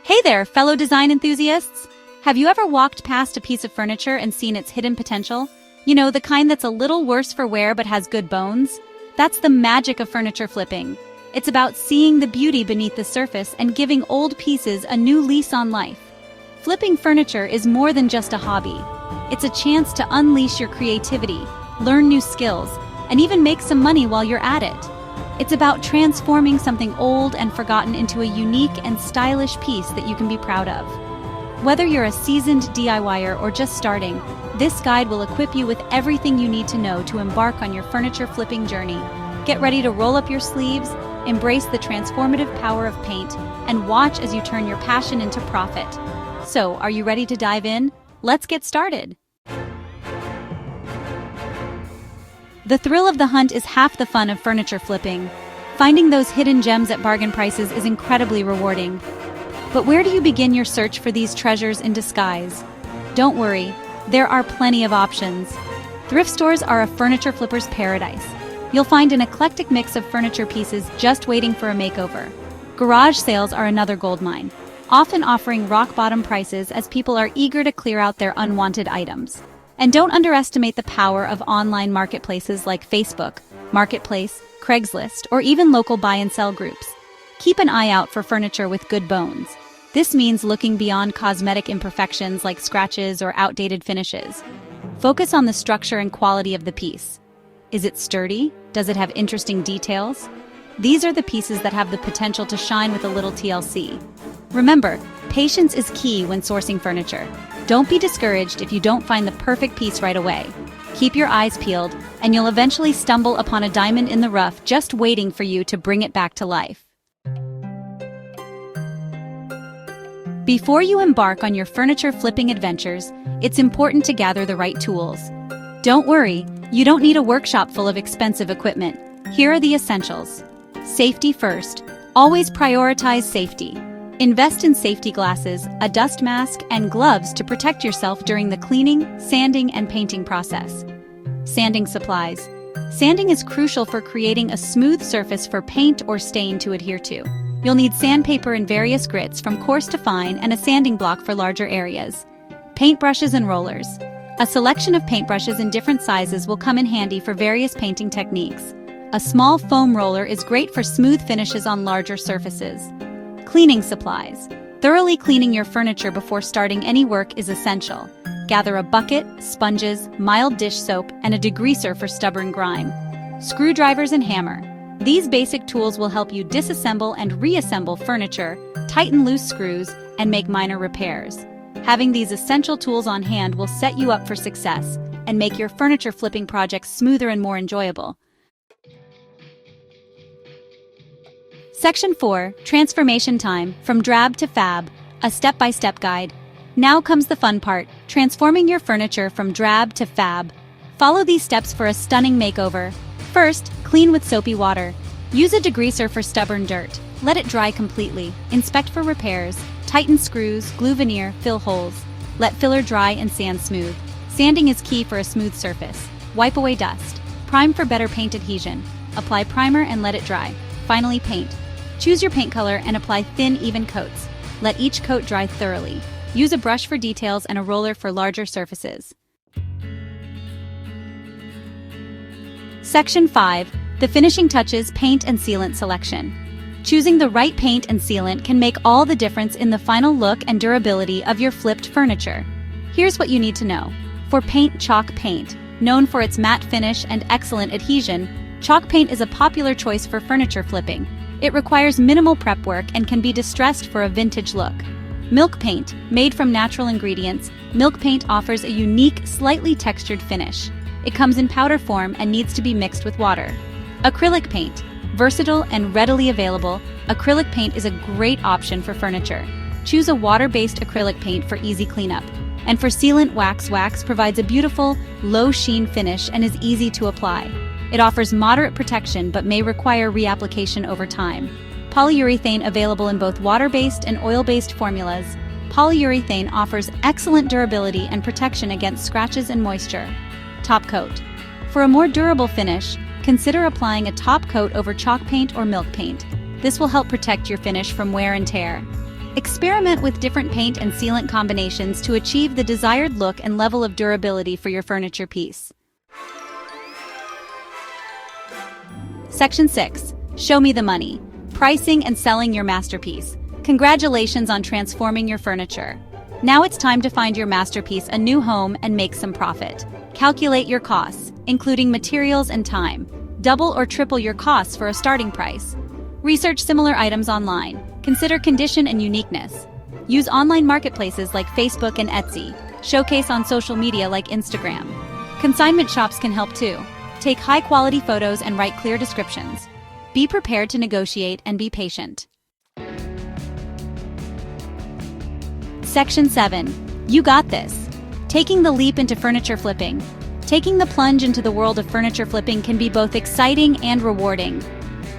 Hey there, fellow design enthusiasts! Have you ever walked past a piece of furniture and seen its hidden potential? You know, the kind that's a little worse for wear but has good bones? That's the magic of furniture flipping. It's about seeing the beauty beneath the surface and giving old pieces a new lease on life. Flipping furniture is more than just a hobby. It's a chance to unleash your creativity, learn new skills, and even make some money while you're at it. It's about transforming something old and forgotten into a unique and stylish piece that you can be proud of. Whether you're a seasoned DIYer or just starting, this guide will equip you with everything you need to know to embark on your furniture flipping journey. Get ready to roll up your sleeves, embrace the transformative power of paint, and watch as you turn your passion into profit. So, are you ready to dive in? Let's get started! The thrill of the hunt is half the fun of furniture flipping. Finding those hidden gems at bargain prices is incredibly rewarding. But where do you begin your search for these treasures in disguise? Don't worry, there are plenty of options. Thrift stores are a furniture flipper's paradise. You'll find an eclectic mix of furniture pieces just waiting for a makeover. Garage sales are another goldmine, often offering rock-bottom prices as people are eager to clear out their unwanted items. And don't underestimate the power of online marketplaces like Facebook, Marketplace, Craigslist, or even local buy and sell groups. Keep an eye out for furniture with good bones. This means looking beyond cosmetic imperfections like scratches or outdated finishes. Focus on the structure and quality of the piece. Is it sturdy? Does it have interesting details? These are the pieces that have the potential to shine with a little TLC. Remember, patience is key when sourcing furniture. Don't be discouraged if you don't find the perfect piece right away. Keep your eyes peeled, and you'll eventually stumble upon a diamond in the rough just waiting for you to bring it back to life. Before you embark on your furniture flipping adventures, it's important to gather the right tools. Don't worry, you don't need a workshop full of expensive equipment. Here are the essentials. Safety first. Always prioritize safety. Invest in safety glasses, a dust mask, and gloves to protect yourself during the cleaning, sanding, and painting process. Sanding supplies. Sanding is crucial for creating a smooth surface for paint or stain to adhere to. You'll need sandpaper in various grits from coarse to fine and a sanding block for larger areas. Paintbrushes and rollers. A selection of paintbrushes in different sizes will come in handy for various painting techniques. A small foam roller is great for smooth finishes on larger surfaces. Cleaning supplies. Thoroughly cleaning your furniture before starting any work is essential. Gather a bucket, sponges, mild dish soap, and a degreaser for stubborn grime. Screwdrivers and hammer. These basic tools will help you disassemble and reassemble furniture, tighten loose screws, and make minor repairs. Having these essential tools on hand will set you up for success and make your furniture flipping projects smoother and more enjoyable. Section 4, Transformation Time, From Drab to Fab, a step-by-step guide. Now comes the fun part, transforming your furniture from drab to fab. Follow these steps for a stunning makeover. First, clean with soapy water. Use a degreaser for stubborn dirt. Let it dry completely. Inspect for repairs. Tighten screws, glue veneer, fill holes. Let filler dry and sand smooth. Sanding is key for a smooth surface. Wipe away dust. Prime for better paint adhesion. Apply primer and let it dry. Finally, paint. Choose your paint color and apply thin, even coats. Let each coat dry thoroughly. Use a brush for details and a roller for larger surfaces. Section 5. The finishing touches, paint and sealant selection. Choosing the right paint and sealant can make all the difference in the final look and durability of your flipped furniture. Here's what you need to know. For paint, chalk paint. Known for its matte finish and excellent adhesion, chalk paint is a popular choice for furniture flipping. It requires minimal prep work and can be distressed for a vintage look. Milk paint. Made from natural ingredients, milk paint offers a unique, slightly textured finish. It comes in powder form and needs to be mixed with water. Acrylic paint. Versatile and readily available, acrylic paint is a great option for furniture. Choose a water-based acrylic paint for easy cleanup. And for sealant, wax provides a beautiful, low-sheen finish and is easy to apply. It offers moderate protection but may require reapplication over time. Polyurethane available in both water-based and oil-based formulas. Polyurethane offers excellent durability and protection against scratches and moisture. Top coat. For a more durable finish, consider applying a top coat over chalk paint or milk paint. This will help protect your finish from wear and tear. Experiment with different paint and sealant combinations to achieve the desired look and level of durability for your furniture piece. Section 6. Show me the money. Pricing and selling your masterpiece. Congratulations on transforming your furniture. Now it's time to find your masterpiece a new home and make some profit. Calculate your costs, including materials and time. Double or triple your costs for a starting price. Research similar items online. Consider condition and uniqueness. Use online marketplaces like Facebook and Etsy. Showcase on social media like Instagram. Consignment shops can help too. Take high-quality photos and write clear descriptions. Be prepared to negotiate and be patient. Section 7. You got this. Taking the leap into furniture flipping. Taking the plunge into the world of furniture flipping can be both exciting and rewarding.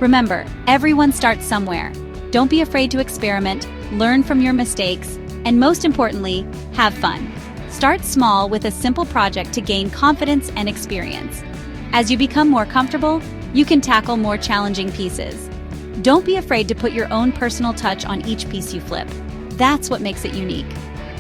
Remember, everyone starts somewhere. Don't be afraid to experiment, learn from your mistakes, and most importantly, have fun. Start small with a simple project to gain confidence and experience. As you become more comfortable, you can tackle more challenging pieces. Don't be afraid to put your own personal touch on each piece you flip. That's what makes it unique.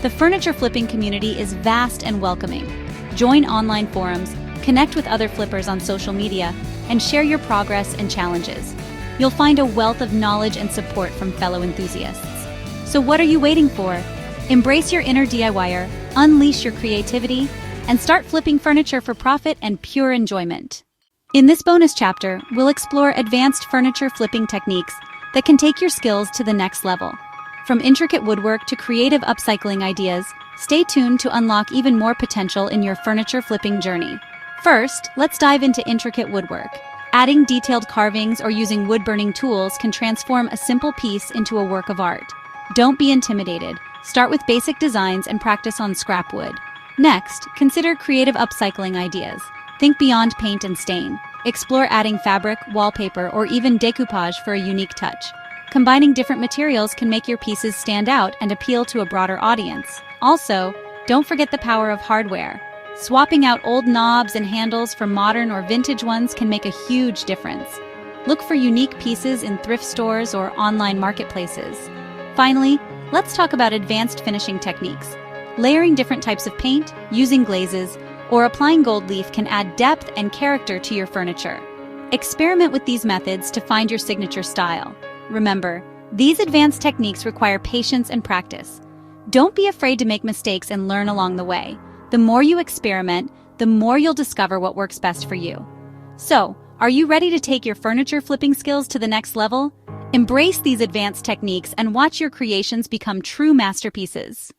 The furniture flipping community is vast and welcoming. Join online forums, connect with other flippers on social media, and share your progress and challenges. You'll find a wealth of knowledge and support from fellow enthusiasts. So what are you waiting for? Embrace your inner DIYer, unleash your creativity, and start flipping furniture for profit and pure enjoyment. In this bonus chapter, we'll explore advanced furniture flipping techniques that can take your skills to the next level. From intricate woodwork to creative upcycling ideas, stay tuned to unlock even more potential in your furniture flipping journey. First, let's dive into intricate woodwork. Adding detailed carvings or using wood-burning tools can transform a simple piece into a work of art. Don't be intimidated. Start with basic designs and practice on scrap wood. Next, consider creative upcycling ideas. Think beyond paint and stain. Explore adding fabric, wallpaper, or even decoupage for a unique touch. Combining different materials can make your pieces stand out and appeal to a broader audience. Also, don't forget the power of hardware. Swapping out old knobs and handles for modern or vintage ones can make a huge difference. Look for unique pieces in thrift stores or online marketplaces. Finally, let's talk about advanced finishing techniques. Layering different types of paint, using glazes, or applying gold leaf can add depth and character to your furniture. Experiment with these methods to find your signature style. Remember, these advanced techniques require patience and practice. Don't be afraid to make mistakes and learn along the way. The more you experiment, the more you'll discover what works best for you. So, are you ready to take your furniture flipping skills to the next level? Embrace these advanced techniques and watch your creations become true masterpieces.